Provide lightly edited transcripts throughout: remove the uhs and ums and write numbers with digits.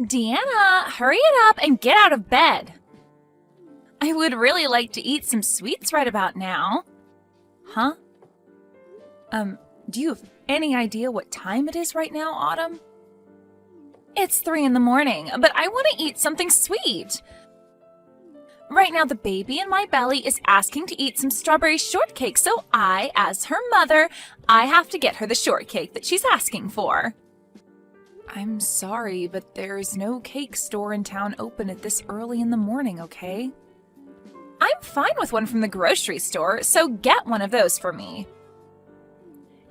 Deanna, hurry it up and get out of bed. I would really like to eat some sweets right about now. Huh? Do you have any idea what time it is right now, Autumn? It's 3 in the morning, but I want to eat something sweet. Right now, the baby in my belly is asking to eat some strawberry shortcake, so I, as her mother, I have to get her the shortcake that she's asking for. I'm sorry, but there's no cake store in town open at this early in the morning, okay? I'm fine with one from the grocery store, so get one of those for me.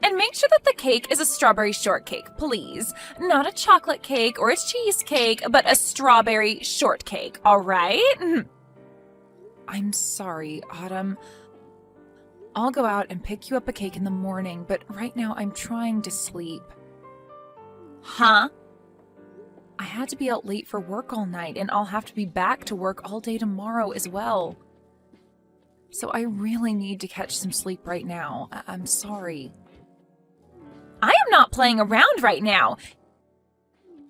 And make sure that the cake is a strawberry shortcake, please. Not a chocolate cake or a cheesecake, but a strawberry shortcake, all right? I'm sorry, Autumn. I'll go out and pick you up a cake in the morning, but right now I'm trying to sleep. Huh? I had to be out late for work all night, and I'll have to be back to work all day tomorrow as well. So I really need to catch some sleep right now. I'm sorry. I am not playing around right now.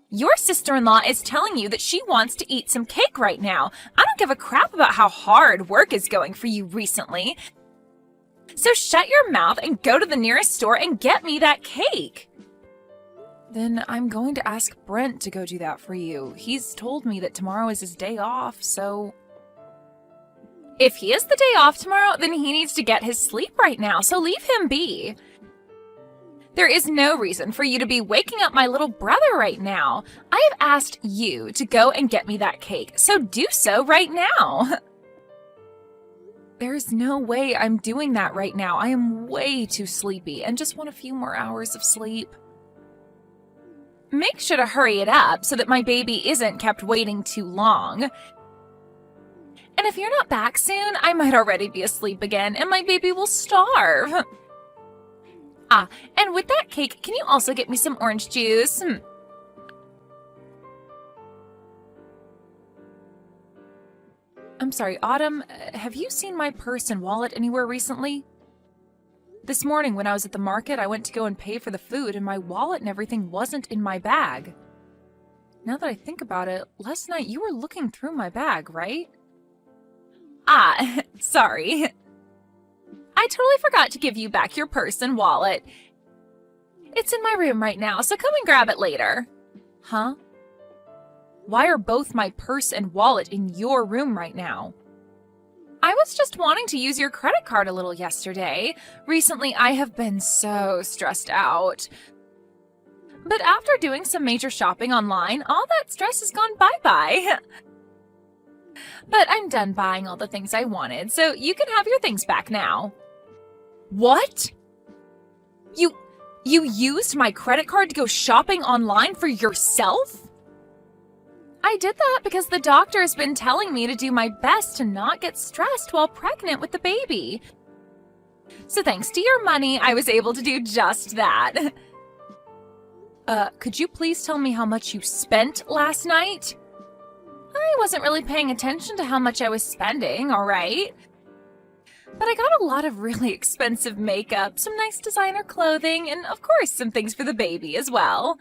Your sister-in-law is telling you that she wants to eat some cake right now. I don't give a crap about how hard work is going for you recently. So shut your mouth and go to the nearest store and get me that cake. Then I'm going to ask Brent to go do that for you. He's told me that tomorrow is his day off, so... If he has the day off tomorrow, then he needs to get his sleep right now, so leave him be. There is no reason for you to be waking up my little brother right now. I have asked you to go and get me that cake, so do so right now. There's no way I'm doing that right now. I am way too sleepy and just want a few more hours of sleep. Make sure to hurry it up so that my baby isn't kept waiting too long. And if you're not back soon, I might already be asleep again and my baby will starve. And with that cake, can you also get me some orange juice? I'm sorry, Autumn, have you seen my purse and wallet anywhere recently? This morning when I was at the market, I went to go and pay for the food and my wallet and everything wasn't in my bag. Now that I think about it, last night you were looking through my bag, right? Sorry. I totally forgot to give you back your purse and wallet. It's in my room right now, so come and grab it later. Huh? Why are both my purse and wallet in your room right now? I was just wanting to use your credit card a little yesterday. Recently, I have been so stressed out. But after doing some major shopping online, all that stress has gone bye-bye. But I'm done buying all the things I wanted, so you can have your things back now. What? You used my credit card to go shopping online for yourself? I did that because the doctor has been telling me to do my best to not get stressed while pregnant with the baby. So thanks to your money, I was able to do just that. Could you please tell me how much you spent last night? I wasn't really paying attention to how much I was spending, all right? But I got a lot of really expensive makeup, some nice designer clothing, and of course some things for the baby as well.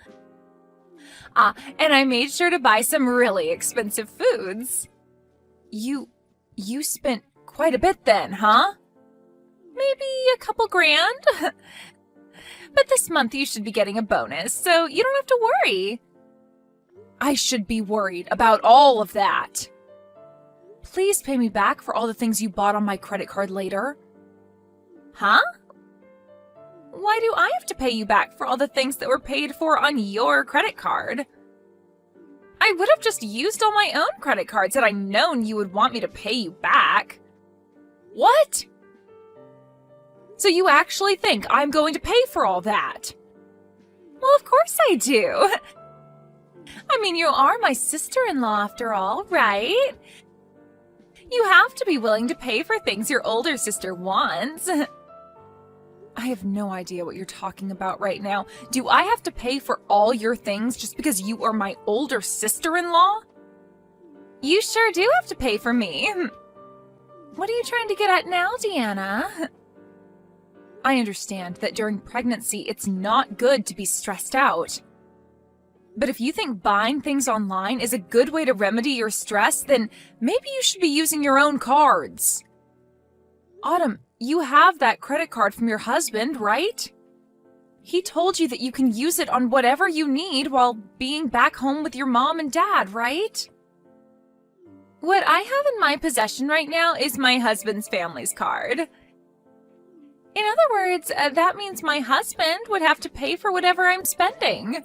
And I made sure to buy some really expensive foods. You spent quite a bit then, huh? Maybe a couple grand? But this month you should be getting a bonus, so you don't have to worry. I should be worried about all of that. Please pay me back for all the things you bought on my credit card later. Huh? Why do I have to pay you back for all the things that were paid for on your credit card? I would have just used all my own credit cards had I known you would want me to pay you back. What? So you actually think I'm going to pay for all that? Well, of course I do. I mean, you are my sister-in-law after all, right? You have to be willing to pay for things your older sister wants. I have no idea what you're talking about right now. Do I have to pay for all your things just because you are my older sister-in-law? You sure do have to pay for me. What are you trying to get at now, Deanna? I understand that during pregnancy, it's not good to be stressed out. But if you think buying things online is a good way to remedy your stress, then maybe you should be using your own cards. Autumn, you have that credit card from your husband, right? He told you that you can use it on whatever you need while being back home with your mom and dad, right? What I have in my possession right now is my husband's family's card. In other words, that means my husband would have to pay for whatever I'm spending.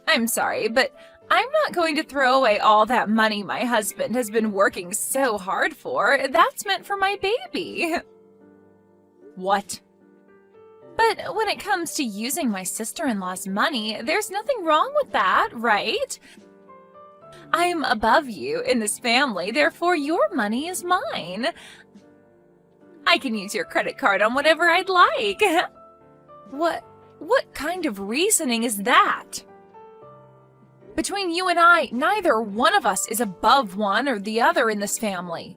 I'm sorry, but I'm not going to throw away all that money my husband has been working so hard for. That's meant for my baby. What? But when it comes to using my sister-in-law's money, there's nothing wrong with that, right? I'm above you in this family, therefore your money is mine. I can use your credit card on whatever I'd like. What kind of reasoning is that? Between you and I, neither one of us is above one or the other in this family.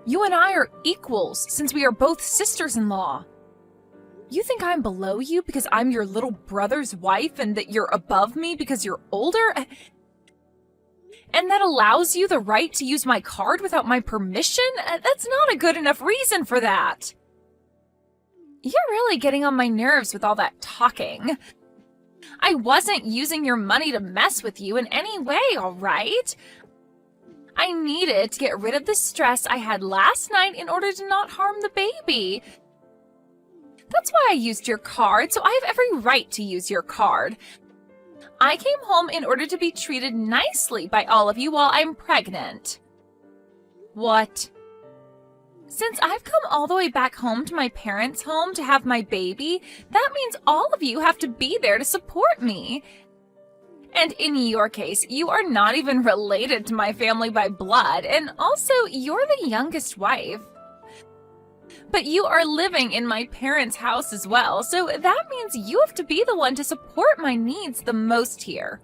You and I are equals since we are both sisters-in-law. You think I'm below you because I'm your little brother's wife and that you're above me because you're older? And that allows you the right to use my card without my permission? That's not a good enough reason for that. You're really getting on my nerves with all that talking. I wasn't using your money to mess with you in any way, all right? I needed to get rid of the stress I had last night in order to not harm the baby. That's why I used your card, so I have every right to use your card. I came home in order to be treated nicely by all of you while I'm pregnant. What? Since I've come all the way back home to my parents' home to have my baby, that means all of you have to be there to support me. And in your case, you are not even related to my family by blood, and also you're the youngest wife. But you are living in my parents' house as well, so that means you have to be the one to support my needs the most here.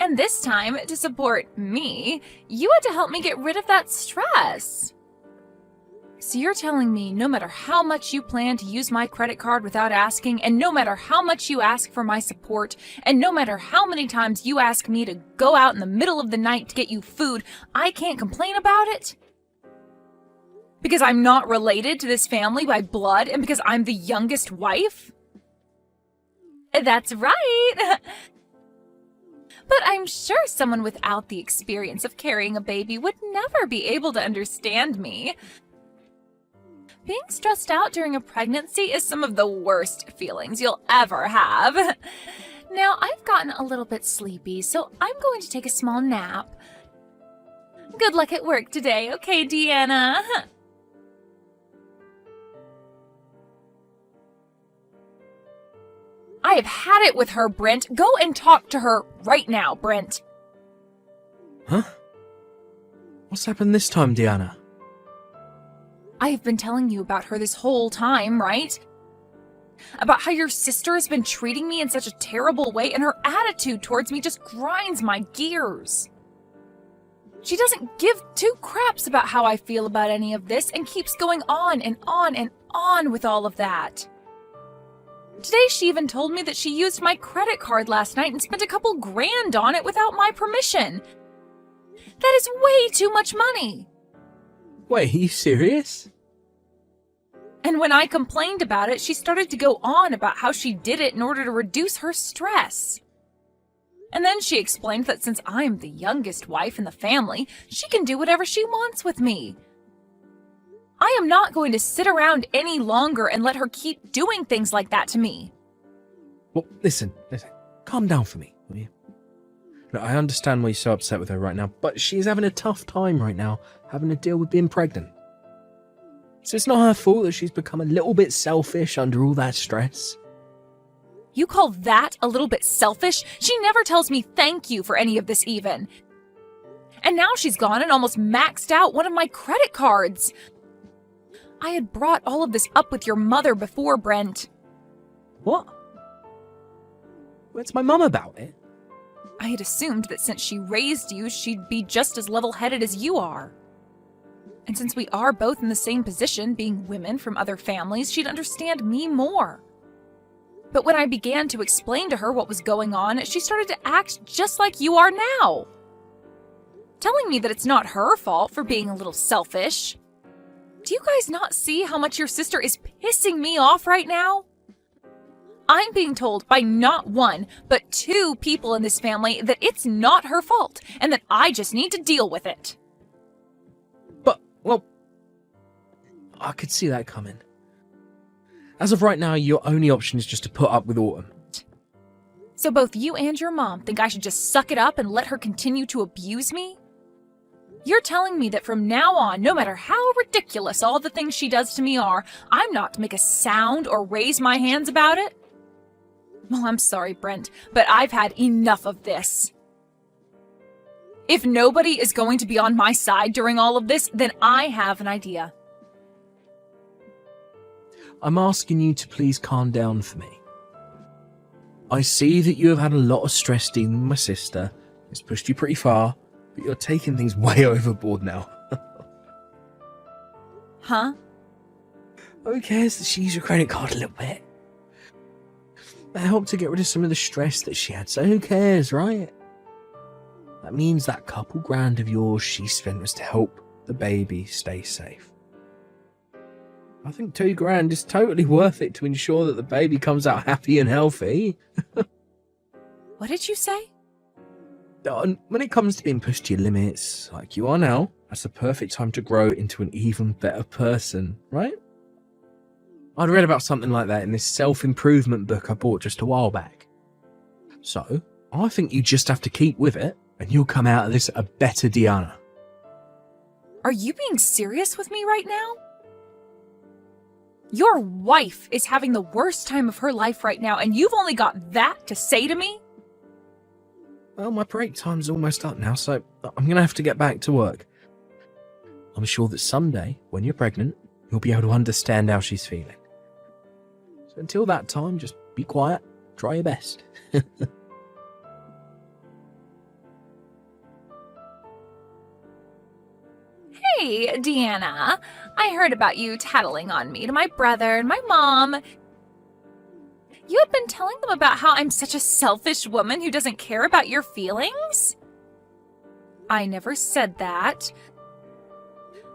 And this time, to support me, you had to help me get rid of that stress. So you're telling me no matter how much you plan to use my credit card without asking, and no matter how much you ask for my support, and no matter how many times you ask me to go out in the middle of the night to get you food, I can't complain about it? Because I'm not related to this family by blood and because I'm the youngest wife? That's right. But I'm sure someone without the experience of carrying a baby would never be able to understand me. Being stressed out during a pregnancy is some of the worst feelings you'll ever have. Now, I've gotten a little bit sleepy, so I'm going to take a small nap. Good luck at work today, okay, Deanna? I have had it with her, Brent. Go and talk to her right now, Brent. Huh? What's happened this time, Deanna? I have been telling you about her this whole time, right? About how your sister has been treating me in such a terrible way, and her attitude towards me just grinds my gears. She doesn't give two craps about how I feel about any of this and keeps going on and on and on with all of that. Today she even told me that she used my credit card last night and spent a couple grand on it without my permission. That is way too much money. Wait, are you serious? And when I complained about it, she started to go on about how she did it in order to reduce her stress. And then she explained that since I'm the youngest wife in the family, she can do whatever she wants with me. I am not going to sit around any longer and let her keep doing things like that to me. Well, listen. Calm down for me, will you? Look, I understand why you're so upset with her right now, but she's having a tough time right now, having to deal with being pregnant. So it's not her fault that she's become a little bit selfish under all that stress. You call that a little bit selfish? She never tells me thank you for any of this even. And now she's gone and almost maxed out one of my credit cards. I had brought all of this up with your mother before, Brent. What? What's my mum about it? I had assumed that since she raised you, she'd be just as level-headed as you are. And since we are both in the same position, being women from other families, she'd understand me more. But when I began to explain to her what was going on, she started to act just like you are now. Telling me that it's not her fault for being a little selfish. Do you guys not see how much your sister is pissing me off right now? I'm being told by not one, but two people in this family that it's not her fault and that I just need to deal with it. But, well, I could see that coming. As of right now, your only option is just to put up with Autumn. So both you and your mom think I should just suck it up and let her continue to abuse me? You're telling me that from now on, no matter how ridiculous all the things she does to me are, I'm not to make a sound or raise my hands about it? Well, I'm sorry, Brent, but I've had enough of this. If nobody is going to be on my side during all of this, then I have an idea. I'm asking you to please calm down for me. I see that you have had a lot of stress dealing with my sister. It's pushed you pretty far, but you're taking things way overboard now. Huh? Who cares that she used your credit card a little bit? That helped to get rid of some of the stress that she had, so who cares, right? That means that couple grand of yours she spent was to help the baby stay safe. I think $2,000 is totally worth it to ensure that the baby comes out happy and healthy. What did you say? And when it comes to being pushed to your limits, like you are now, that's the perfect time to grow into an even better person, right? I'd read about something like that in this self-improvement book I bought just a while back. So, I think you just have to keep with it, and you'll come out of this a better Deanna. Are you being serious with me right now? Your wife is having the worst time of her life right now, and you've only got that to say to me? Well, my break time's almost up now, so I'm going to have to get back to work. I'm sure that someday, when you're pregnant, you'll be able to understand how she's feeling. So until that time, just be quiet, try your best. Hey, Deanna, I heard about you tattling on me to my brother and my mom. You had been telling them about how I'm such a selfish woman who doesn't care about your feelings? I never said that.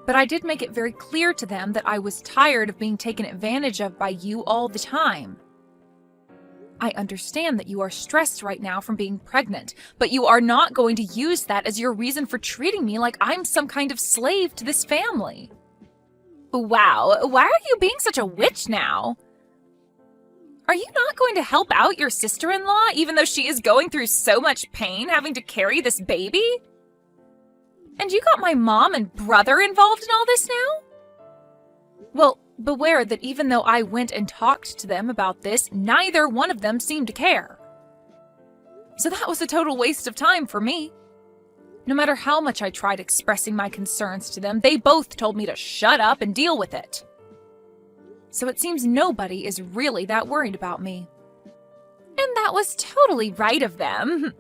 But I did make it very clear to them that I was tired of being taken advantage of by you all the time. I understand that you are stressed right now from being pregnant, but you are not going to use that as your reason for treating me like I'm some kind of slave to this family. Wow, why are you being such a witch now? Are you not going to help out your sister-in-law, even though she is going through so much pain having to carry this baby? And you got my mom and brother involved in all this now? Well, beware that even though I went and talked to them about this, neither one of them seemed to care. So that was a total waste of time for me. No matter how much I tried expressing my concerns to them, they both told me to shut up and deal with it. So it seems nobody is really that worried about me. And that was totally right of them.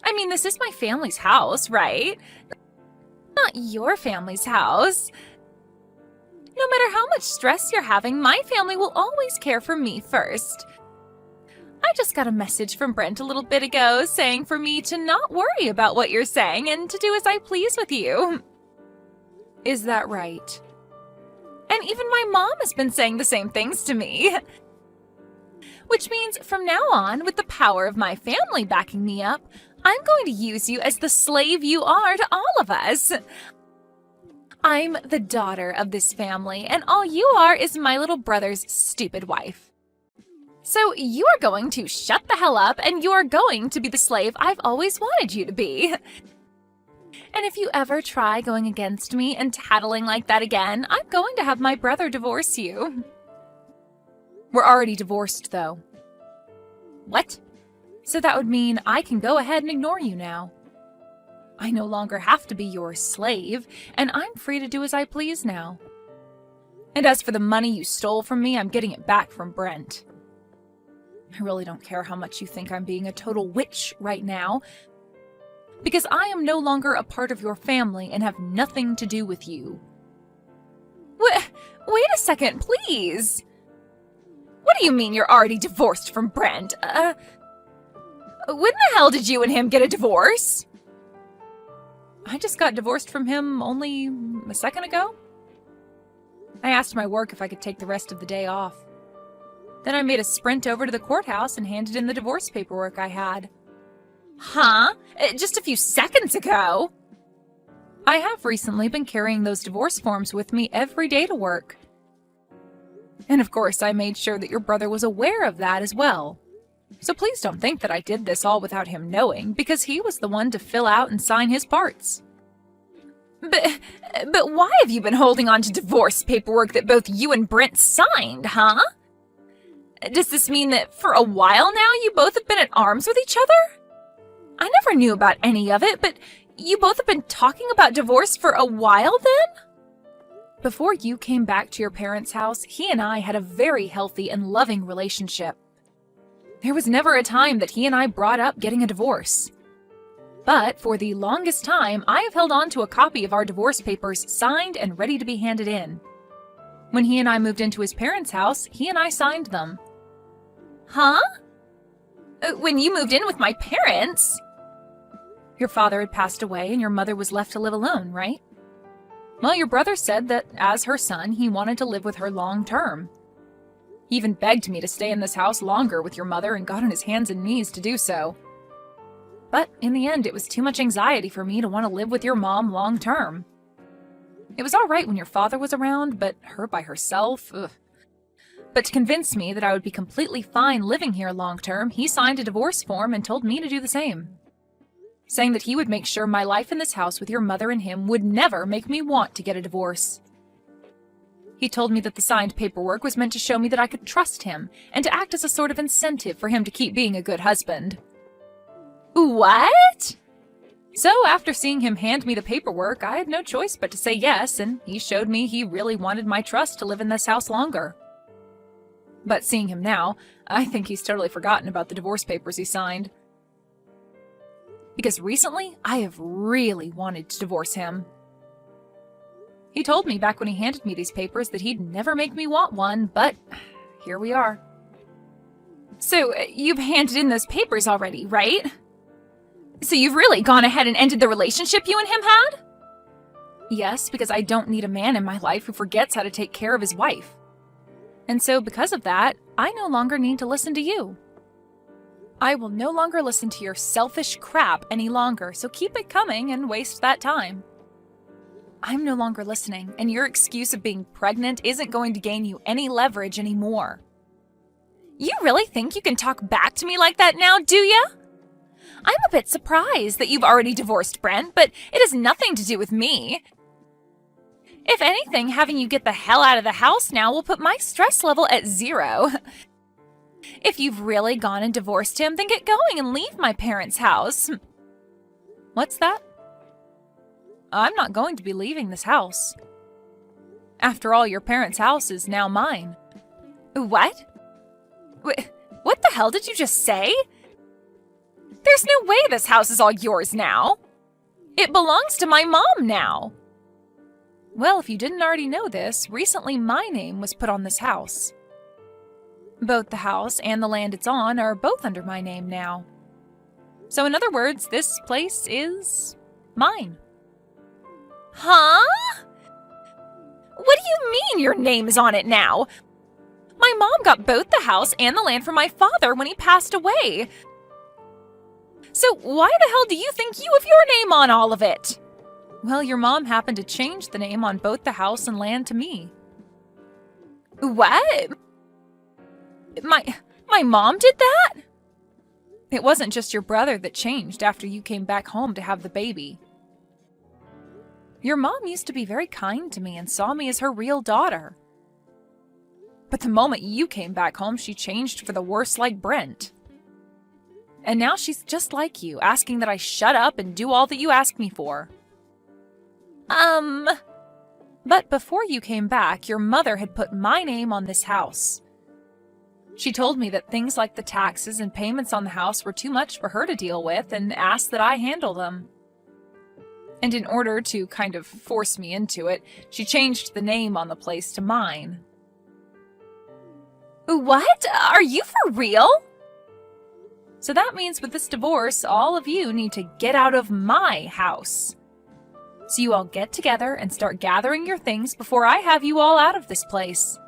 I mean, this is my family's house, right? Not your family's house. No matter how much stress you're having, my family will always care for me first. I just got a message from Brent a little bit ago saying for me to not worry about what you're saying and to do as I please with you. Is that right? And even my mom has been saying the same things to me. Which means from now on, with the power of my family backing me up, I'm going to use you as the slave you are to all of us. I'm the daughter of this family, and all you are is my little brother's stupid wife. So you are going to shut the hell up, and you are going to be the slave I've always wanted you to be. And if you ever try going against me and tattling like that again, I'm going to have my brother divorce you. We're already divorced, though. What? So that would mean I can go ahead and ignore you now. I no longer have to be your slave, and I'm free to do as I please now. And as for the money you stole from me, I'm getting it back from Brent. I really don't care how much you think I'm being a total witch right now, because I am no longer a part of your family and have nothing to do with you. Wait a second, please! What What do you mean you're already divorced from Brent? When the hell did you and him get a divorce? I just got divorced from him only a second ago. I asked my work if I could take the rest of the day off. Then I made a sprint over to the courthouse and handed in the divorce paperwork I had. Huh? Just a few seconds ago? I have recently been carrying those divorce forms with me every day to work. And of course, I made sure that your brother was aware of that as well. So please don't think that I did this all without him knowing, because he was the one to fill out and sign his parts. But why have you been holding on to divorce paperwork that both you and Brent signed, huh? Does this mean that for a while now you both have been at arms with each other? I never knew about any of it, but you both have been talking about divorce for a while then? Before you came back to your parents' house, he and I had a very healthy and loving relationship. There was never a time that he and I brought up getting a divorce. But for the longest time, I have held on to a copy of our divorce papers signed and ready to be handed in. When he and I moved into his parents' house, he and I signed them. Huh? When you moved in with my parents? Your father had passed away and your mother was left to live alone, right? Well, your brother said that as her son, he wanted to live with her long term. He even begged me to stay in this house longer with your mother and got on his hands and knees to do so. But in the end, it was too much anxiety for me to want to live with your mom long term. It was all right when your father was around, but her by herself, ugh. But to convince me that I would be completely fine living here long term, he signed a divorce form and told me to do the same, saying that he would make sure my life in this house with your mother and him would never make me want to get a divorce. He told me that the signed paperwork was meant to show me that I could trust him and to act as a sort of incentive for him to keep being a good husband. What? So after seeing him hand me the paperwork, I had no choice but to say yes, and he showed me he really wanted my trust to live in this house longer. But seeing him now, I think he's totally forgotten about the divorce papers he signed. Because recently, I have really wanted to divorce him. He told me back when he handed me these papers that he'd never make me want one, but here we are. So, you've handed in those papers already, right? So you've really gone ahead and ended the relationship you and him had? Yes, because I don't need a man in my life who forgets how to take care of his wife. And so because of that, I no longer need to listen to you. I will no longer listen to your selfish crap any longer, so keep it coming and waste that time. I'm no longer listening, and your excuse of being pregnant isn't going to gain you any leverage anymore. You really think you can talk back to me like that now, do ya? I'm a bit surprised that you've already divorced Brent, but it has nothing to do with me. If anything, having you get the hell out of the house now will put my stress level at 0. If you've really gone and divorced him, then get going and leave my parents' house. What's that? I'm not going to be leaving this house. After all, your parents' house is now mine. What? What the hell did you just say? There's no way this house is all yours now. It belongs to my mom now. Well, if you didn't already know this, recently my name was put on this house. Both the house and the land it's on are both under my name now. So in other words, this place is mine. Huh? What do you mean your name is on it now? My mom got both the house and the land from my father when he passed away. So why the hell do you think you have your name on all of it? Well, your mom happened to change the name on both the house and land to me. What? My mom did that? It wasn't just your brother that changed after you came back home to have the baby. Your mom used to be very kind to me and saw me as her real daughter. But the moment you came back home, she changed for the worse like Brent. And now she's just like you, asking that I shut up and do all that you ask me for. But before you came back, your mother had put my name on this house. She told me that things like the taxes and payments on the house were too much for her to deal with and asked that I handle them. And in order to kind of force me into it, she changed the name on the place to mine. What? Are you for real? So that means with this divorce, all of you need to get out of my house. So you all get together and start gathering your things before I have you all out of this place.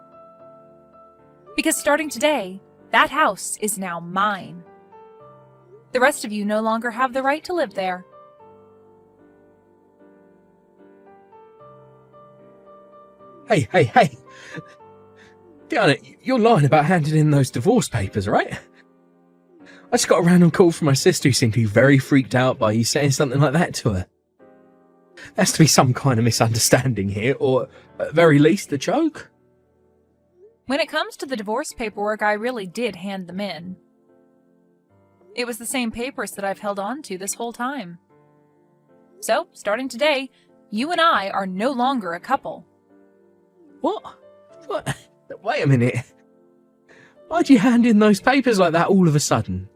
Because starting today, that house is now mine. The rest of you no longer have the right to live there. Hey. Diana, you're lying about handing in those divorce papers, right? I just got a random call from my sister who seemed to be very freaked out by you saying something like that to her. There has to be some kind of misunderstanding here, or at very least a joke. When it comes to the divorce paperwork, I really did hand them in. It was the same papers that I've held on to this whole time. So, starting today, you and I are no longer a couple. What? Wait a minute. Why'd you hand in those papers like that all of a sudden?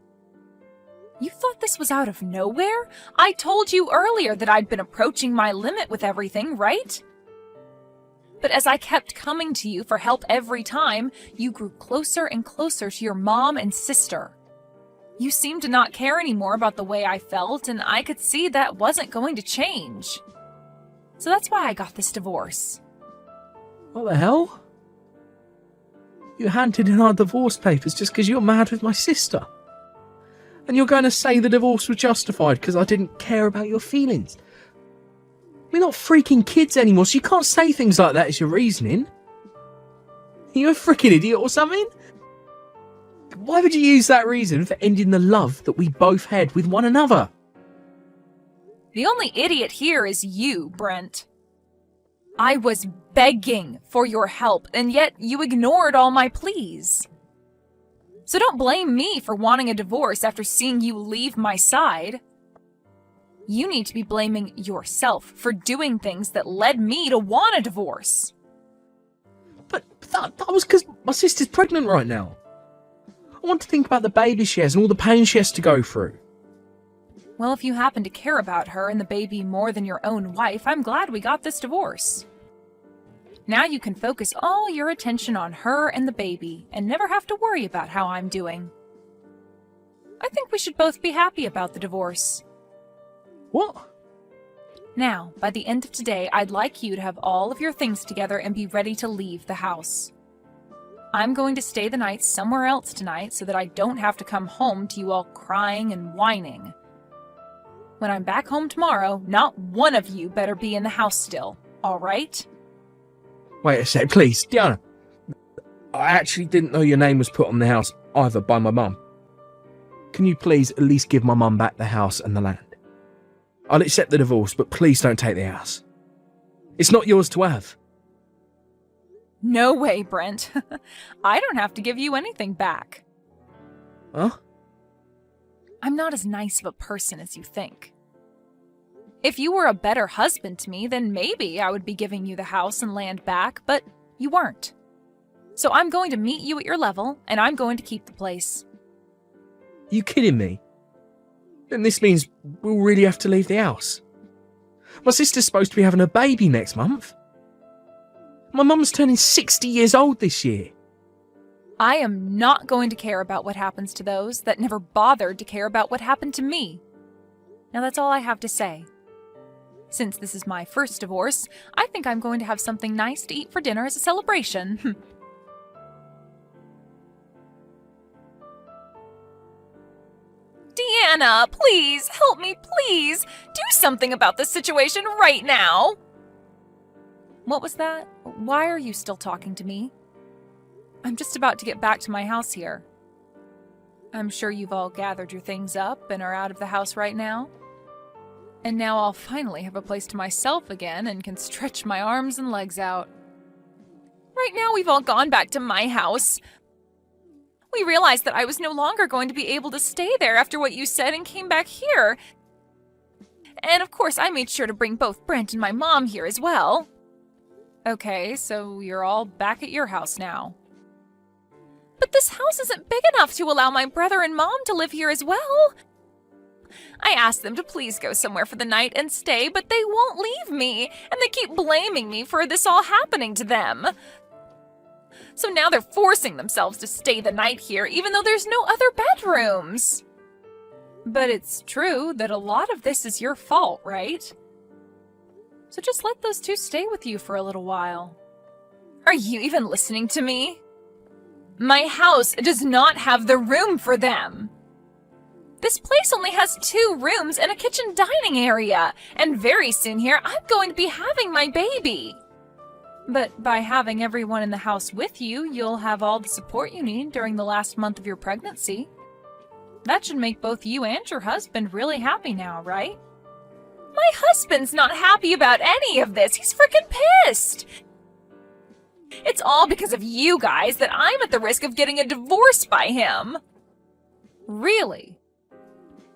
You thought this was out of nowhere? I told you earlier that I'd been approaching my limit with everything, right? But as I kept coming to you for help every time, you grew closer and closer to your mom and sister. You seemed to not care anymore about the way I felt, and I could see that wasn't going to change. So that's why I got this divorce. What the hell? You handed in our divorce papers just because you're mad with my sister. And you're going to say the divorce was justified because I didn't care about your feelings. We're not freaking kids anymore, so you can't say things like that as your reasoning. Are you a freaking idiot or something? Why would you use that reason for ending the love that we both had with one another? The only idiot here is you, Brent. I was begging for your help, and yet you ignored all my pleas. So don't blame me for wanting a divorce after seeing you leave my side. You need to be blaming yourself for doing things that led me to want a divorce. But that was because my sister's pregnant right now. I want to think about the baby she has and all the pain she has to go through. Well, if you happen to care about her and the baby more than your own wife, I'm glad we got this divorce. Now you can focus all your attention on her and the baby and never have to worry about how I'm doing. I think we should both be happy about the divorce. What? Now, by the end of today, I'd like you to have all of your things together and be ready to leave the house. I'm going to stay the night somewhere else tonight so that I don't have to come home to you all crying and whining. When I'm back home tomorrow, not one of you better be in the house still, all right? Wait a sec, please, Diana. I actually didn't know your name was put on the house either by my mum. Can you please at least give my mum back the house and the land? I'll accept the divorce, but please don't take the house. It's not yours to have. No way, Brent. I don't have to give you anything back. Huh? I'm not as nice of a person as you think. If you were a better husband to me, then maybe I would be giving you the house and land back, but you weren't. So I'm going to meet you at your level, and I'm going to keep the place. You kidding me? Then this means we'll really have to leave the house. My sister's supposed to be having a baby next month. My mum's turning 60 years old this year. I am not going to care about what happens to those that never bothered to care about what happened to me. Now that's all I have to say. Since this is my first divorce, I think I'm going to have something nice to eat for dinner as a celebration. Deanna, please, help me, please. Do something about this situation right now. What was that? Why are you still talking to me? I'm just about to get back to my house here. I'm sure you've all gathered your things up and are out of the house right now. And now I'll finally have a place to myself again and can stretch my arms and legs out. Right now we've all gone back to my house. We realized that I was no longer going to be able to stay there after what you said and came back here. And of course I made sure to bring both Brent and my mom here as well. Okay, so you're all back at your house now. But this house isn't big enough to allow my brother and mom to live here as well. I asked them to please go somewhere for the night and stay, but they won't leave me, and they keep blaming me for this all happening to them. So now they're forcing themselves to stay the night here, even though there's no other bedrooms. But it's true that a lot of this is your fault, right? So just let those two stay with you for a little while. Are you even listening to me? My house does not have the room for them. This place only has 2 rooms and a kitchen dining area, and very soon here I'm going to be having my baby. But by having everyone in the house with you, you'll have all the support you need during the last month of your pregnancy. That should make both you and your husband really happy now, right? My husband's not happy about any of this. He's freaking pissed. It's all because of you guys that I'm at the risk of getting a divorce by him. Really?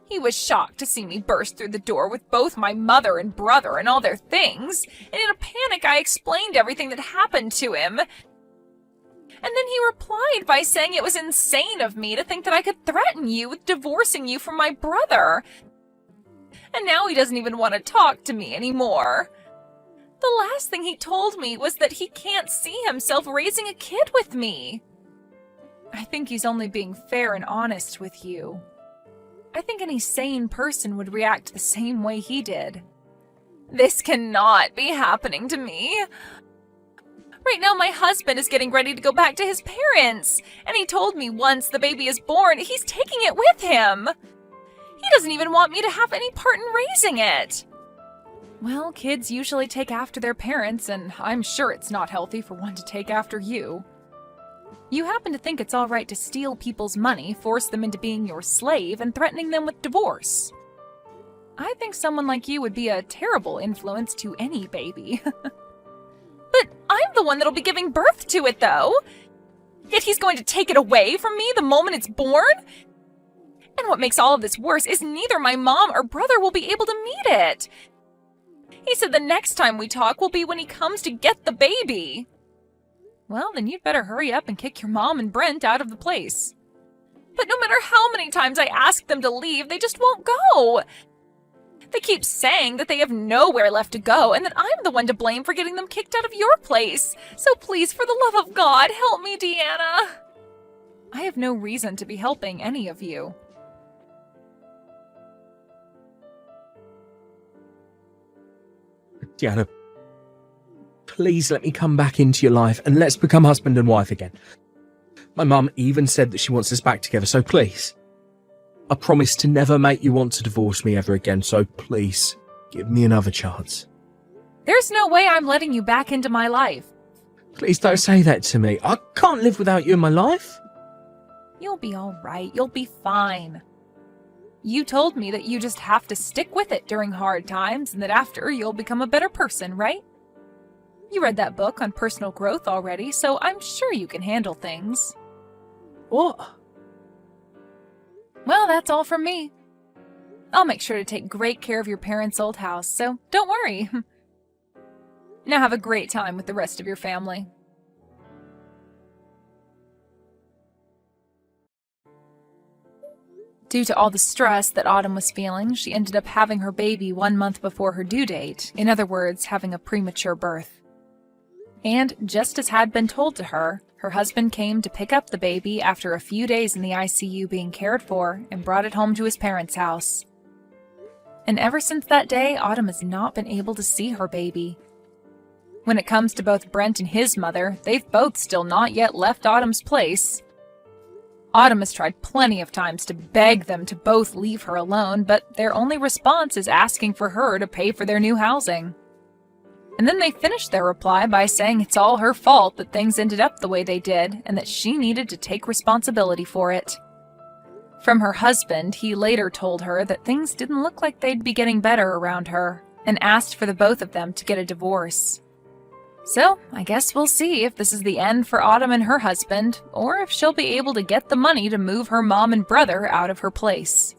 He was shocked to see me burst through the door with both my mother and brother and all their things, and in a panic I explained everything that happened to him. And then he replied by saying it was insane of me to think that I could threaten you with divorcing you from my brother. And now he doesn't even want to talk to me anymore. The last thing he told me was that he can't see himself raising a kid with me. I think he's only being fair and honest with you. I think any sane person would react the same way he did. This cannot be happening to me. Right now my husband is getting ready to go back to his parents, and he told me once the baby is born, he's taking it with him. He doesn't even want me to have any part in raising it. Well, kids usually take after their parents, and I'm sure it's not healthy for one to take after you. You happen to think it's all right to steal people's money, force them into being your slave, and threatening them with divorce. I think someone like you would be a terrible influence to any baby. But I'm the one that'll be giving birth to it, though. Yet he's going to take it away from me the moment it's born? And what makes all of this worse is neither my mom or brother will be able to meet it. He said the next time we talk will be when he comes to get the baby. Well, then you'd better hurry up and kick your mom and Brent out of the place. But no matter how many times I ask them to leave, they just won't go. They keep saying that they have nowhere left to go and that I'm the one to blame for getting them kicked out of your place. So please, for the love of God, help me, Deanna. I have no reason to be helping any of you. Deanna, please let me come back into your life and let's become husband and wife again. My mum even said that she wants us back together, so please. I promise to never make you want to divorce me ever again, so please, give me another chance. There's no way I'm letting you back into my life. Please don't say that to me. I can't live without you in my life. You'll be all right. You'll be fine. You told me that you just have to stick with it during hard times and that after you'll become a better person, right? You read that book on personal growth already, so I'm sure you can handle things. What? Well, that's all from me. I'll make sure to take great care of your parents' old house, so don't worry. Now have a great time with the rest of your family. Due to all the stress that Autumn was feeling, she ended up having her baby 1 month before her due date, in other words, having a premature birth. And, just as had been told to her, her husband came to pick up the baby after a few days in the ICU being cared for and brought it home to his parents' house. And ever since that day, Autumn has not been able to see her baby. When it comes to both Brent and his mother, they've both still not yet left Autumn's place. Autumn has tried plenty of times to beg them to both leave her alone, but their only response is asking for her to pay for their new housing. And then they finished their reply by saying it's all her fault that things ended up the way they did, and that she needed to take responsibility for it. From her husband, he later told her that things didn't look like they'd be getting better around her, and asked for the both of them to get a divorce. So, I guess we'll see if this is the end for Autumn and her husband, or if she'll be able to get the money to move her mom and brother out of her place.